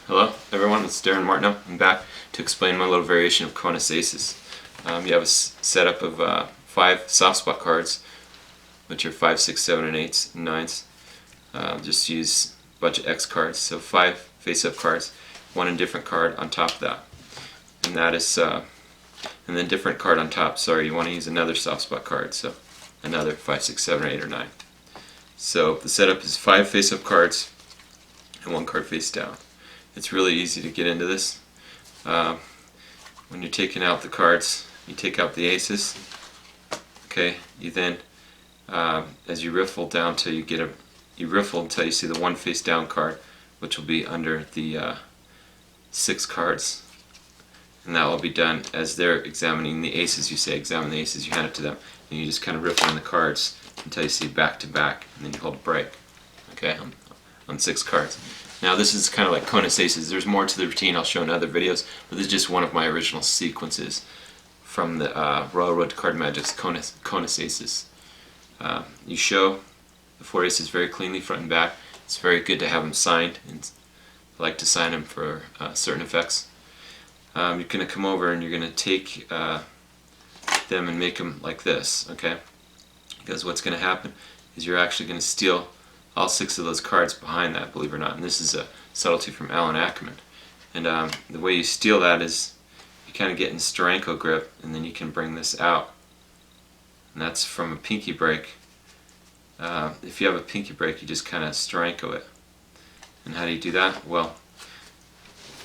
Hello everyone, it's Darin Martineau. I'm back to explain my little variation of Conus Aces. You have a setup of 5 soft spot cards, which are 5, 6, 7, and 8s and 9s. Just use a bunch of X cards, so 5 face-up cards, one indifferent card on top of that. And that is, and then different card on top, sorry, you want to use another soft spot card, so another 5, 6, 7, 8, or 9. So the setup is 5 face-up cards and 1 card face down. It's really easy to get into this. When you're taking out the cards, you take out the aces. Okay, you then, as you riffle down till you riffle until you see the 1 face down card, which will be under the 6 cards, and that will be done as they're examining the aces. You say, examine the aces. You hand it to them, and you just kind of riffle in the cards until you see back to back, and then you hold a break. Okay, on 6 cards. Now this is kind of like Conus Aces. There's more to the routine I'll show in other videos, but this is just one of my original sequences from the Royal Road to Card Magic's Conus Aces. You show the 4 aces very cleanly front and back. It's very good to have them signed, and I like to sign them for certain effects. You're going to come over and you're going to take them and make them like this, okay? Because what's going to happen is you're actually going to steal all 6 of those cards behind that, believe it or not. And this is a subtlety from Allan Ackerman. And the way you steal that is you kind of get in Steranko grip, and then you can bring this out. And that's from a Pinkie Break. If you have a Pinkie Break, you just kind of Steranko it. And how do you do that? Well,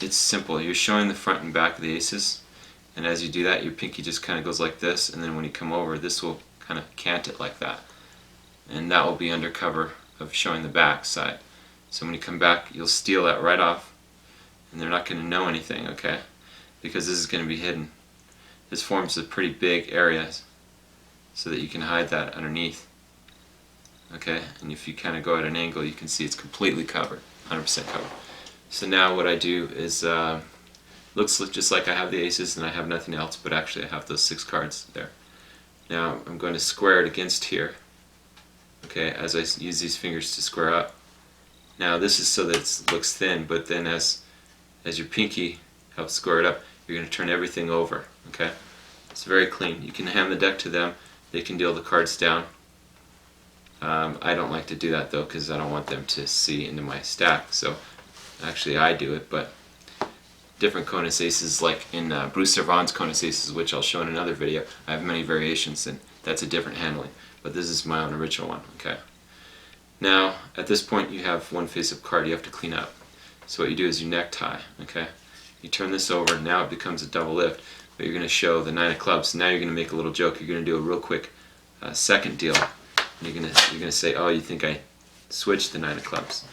it's simple. You're showing the front and back of the aces, and as you do that, your pinky just kind of goes like this, and then when you come over, this will kind of cant it like that. And that will be under cover of showing the back side. So when you come back, you'll steal that right off, and they're not going to know anything, okay? Because this is going to be hidden. This forms a pretty big area so that you can hide that underneath. Okay, and if you kind of go at an angle, you can see it's completely covered, 100% covered. So now what I do is, looks just like I have the aces and I have nothing else, but actually I have those 6 cards there. Now I'm going to square it against here. Okay, as I use these fingers to square up. Now this is so that it looks thin, but then as your pinky helps square it up, you're going to turn everything over. Okay, it's very clean. You can hand the deck to them. They can deal the cards down. I don't like to do that though, because I don't want them to see into my stack. So actually I do it, but different Conus Aces, like in Bruce Servan's Conus Aces, which I'll show in another video, I have many variations, and that's a different handling. But this is my own original one, okay? Now, at this point you have 1 face-up card you have to clean up. So what you do is you necktie, okay? You turn this over, and now it becomes a double lift, but you're going to show the 9 of clubs. Now you're going to make a little joke. You're going to do a real quick second deal. And you're going to say, oh, you think I switched the 9 of clubs.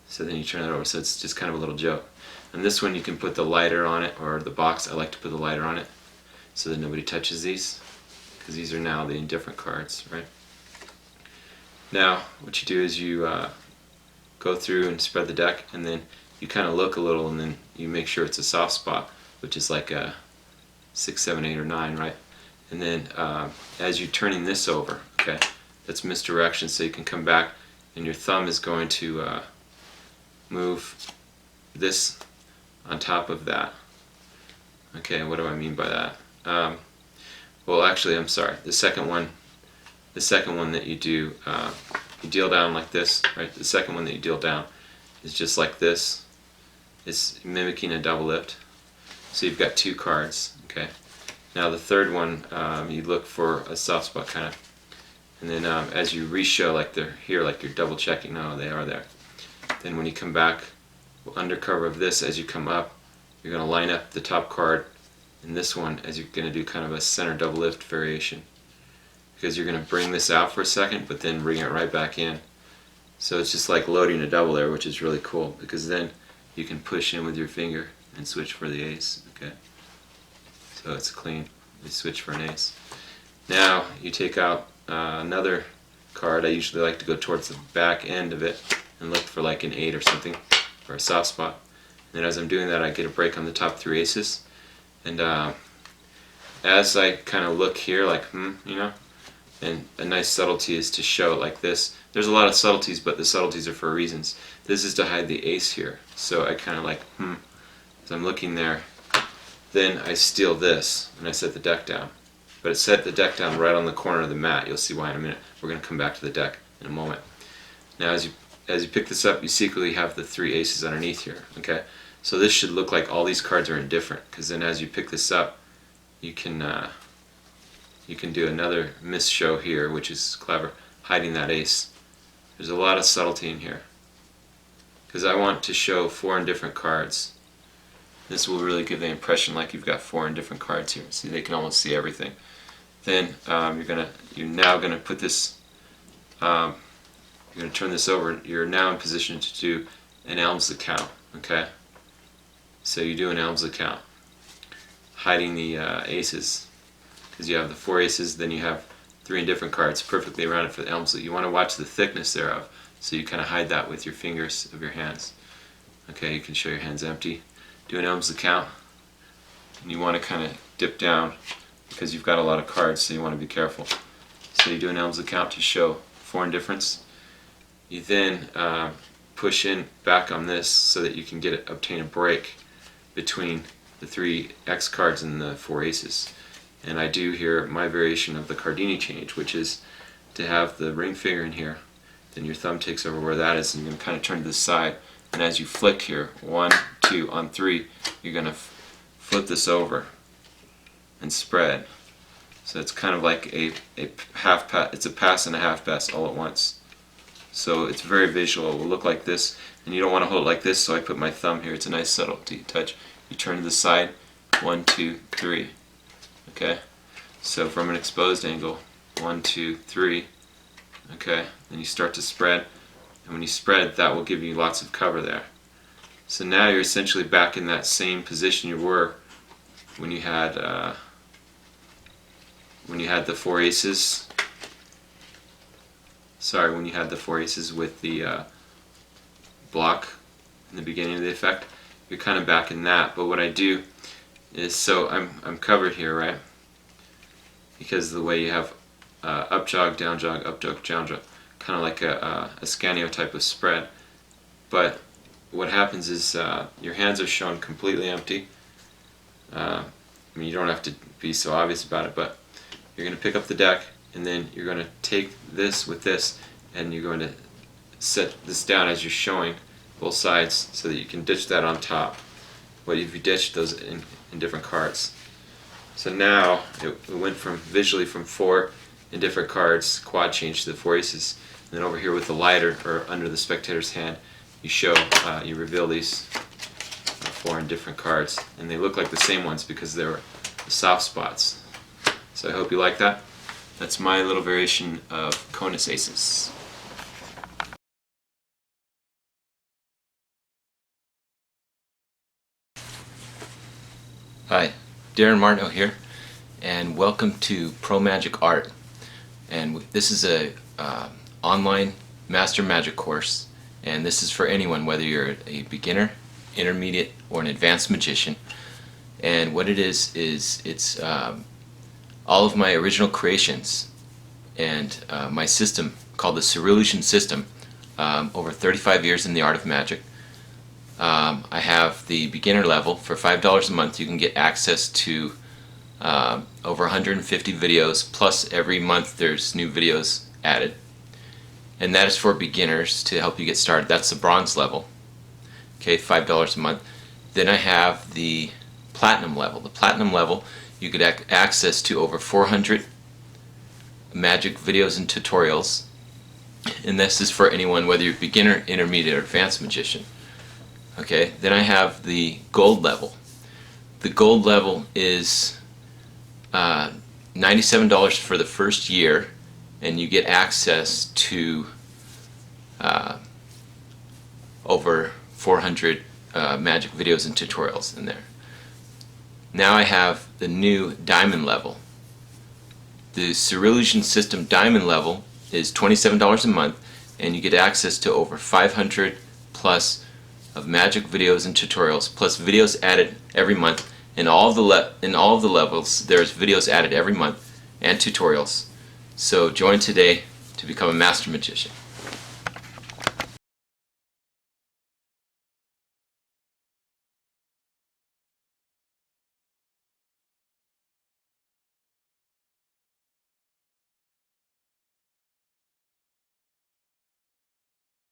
So then you turn it over, so it's just kind of a little joke. And this one you can put the lighter on it, or the box. I like to put the lighter on it so that nobody touches these, because these are now the indifferent cards, right? Now, what you do is you go through and spread the deck, and then you kind of look a little, and then you make sure it's a soft spot, which is like a 6, 7, 8, or 9, right? And then as you're turning this over, okay, that's misdirection, so you can come back, and your thumb is going to move this on top of that. Okay, what do I mean by that? Well, actually, I'm sorry. The second one that you do, you deal down like this, right? The second one that you deal down is just like this. It's mimicking a double lift. So you've got 2 cards, okay? Now the third one, you look for a soft spot kind of, and then as you re-show, like they're here, like you're double checking, no, they are there. Then when you come back, under cover of this, as you come up, you're going to line up the top card in this one as you're going to do kind of a center double lift variation, because you're going to bring this out for a second but then bring it right back in. So it's just like loading a double there, which is really cool, because then you can push in with your finger and switch for the ace. Okay, so it's clean. You switch for an ace. Now you take out another card. I usually like to go towards the back end of it and look for like an 8 or something, or a soft spot. And then as I'm doing that, I get a break on the top 3 aces. And as I kind of look here, like, you know, And a nice subtlety is to show it like this. There's a lot of subtleties, but the subtleties are for reasons. This is to hide the ace here. So I kind of like, as I'm looking there, then I steal this and I set the deck down. But it set the deck down right on the corner of the mat. You'll see why in a minute. We're going to come back to the deck in a moment. Now as you pick this up, you secretly have the 3 aces underneath here. Okay, so this should look like all these cards are indifferent, because then as you pick this up, you can do another miss show here, which is clever, hiding that ace. There's a lot of subtlety in here, because I want to show 4 indifferent cards. This will really give the impression like you've got 4 indifferent cards here. See, they can almost see everything. Then you're now gonna put this. You're gonna turn this over. You're now in position to do an elms account. Okay. So you do an elms account, hiding the aces, because you have the 4 aces. Then you have 3 indifferent cards perfectly around it for the elms. You want to watch the thickness thereof. So you kind of hide that with your fingers of your hands. Okay. You can show your hands empty. Do an elms account, and you want to kind of dip down because you've got a lot of cards, so you want to be careful. So you do an elms account to show 4 indifference. You then push in back on this so that you can obtain a break between the 3 X cards and the 4 aces. And I do here my variation of the Cardini Change, which is to have the ring finger in here, then your thumb takes over where that is, and you're going to kind of turn to the side. And as you flick here, 1, 2, on 3, you're going to flip this over and spread. So it's kind of like a half pass. It's a pass and a half pass all at once. So it's very visual. It will look like this, and you don't want to hold it like this. So I put my thumb here. It's a nice subtlety touch. You turn to the side, 1, 2, 3. Okay. So from an exposed angle, 1, 2, 3. Okay. Then you start to spread. And when you spread, that will give you lots of cover there. So now you're essentially back in that same position you were when you had the 4 aces. Sorry, when you had the 4 aces with the block in the beginning of the effect. You're kind of back in that. But what I do is, so I'm covered here, right? Because of the way you have up jog, down jog, up jog, down jog. Kind of like a scanio type of spread. But what happens is your hands are shown completely empty. I mean, you don't have to be so obvious about it, but you're going to pick up the deck, and then you're going to take this with this, and you're going to set this down as you're showing both sides so that you can ditch that on top. But if you ditch those in different cards. So now it went from visually from 4 indifferent cards, quad change to the 4 aces. And then over here with the lighter, or under the spectator's hand, you show, you reveal these 4 indifferent cards. And they look like the same ones because they're the soft spots. So I hope you like that. That's my little variation of Conus Aces. Hi, Darin Martineau here, and welcome to Pro Magic Art. And this is a online Master Magic course, and this is for anyone, whether you're a beginner, intermediate, or an advanced magician. And what it is it's all of my original creations and my system called the Cerulean system, over 35 years in the art of magic. I have the beginner level. For $5 a month you can get access to over 150 videos, plus every month there's new videos added. And that is for beginners to help you get started. That's the bronze level. Okay, $5 a month. Then I have the platinum level. The platinum level, you get access to over 400 magic videos and tutorials. And this is for anyone, whether you're beginner, intermediate, or advanced magician. Okay, then I have the gold level. The gold level is $97 for the first year, and you get access to over 400 magic videos and tutorials in there. Now I have the new diamond level. The Cerulean system diamond level is $27 a month, and you get access to over 500 plus of magic videos and tutorials, plus videos added every month. In all of the levels, there's videos added every month and tutorials. So join today to become a master magician.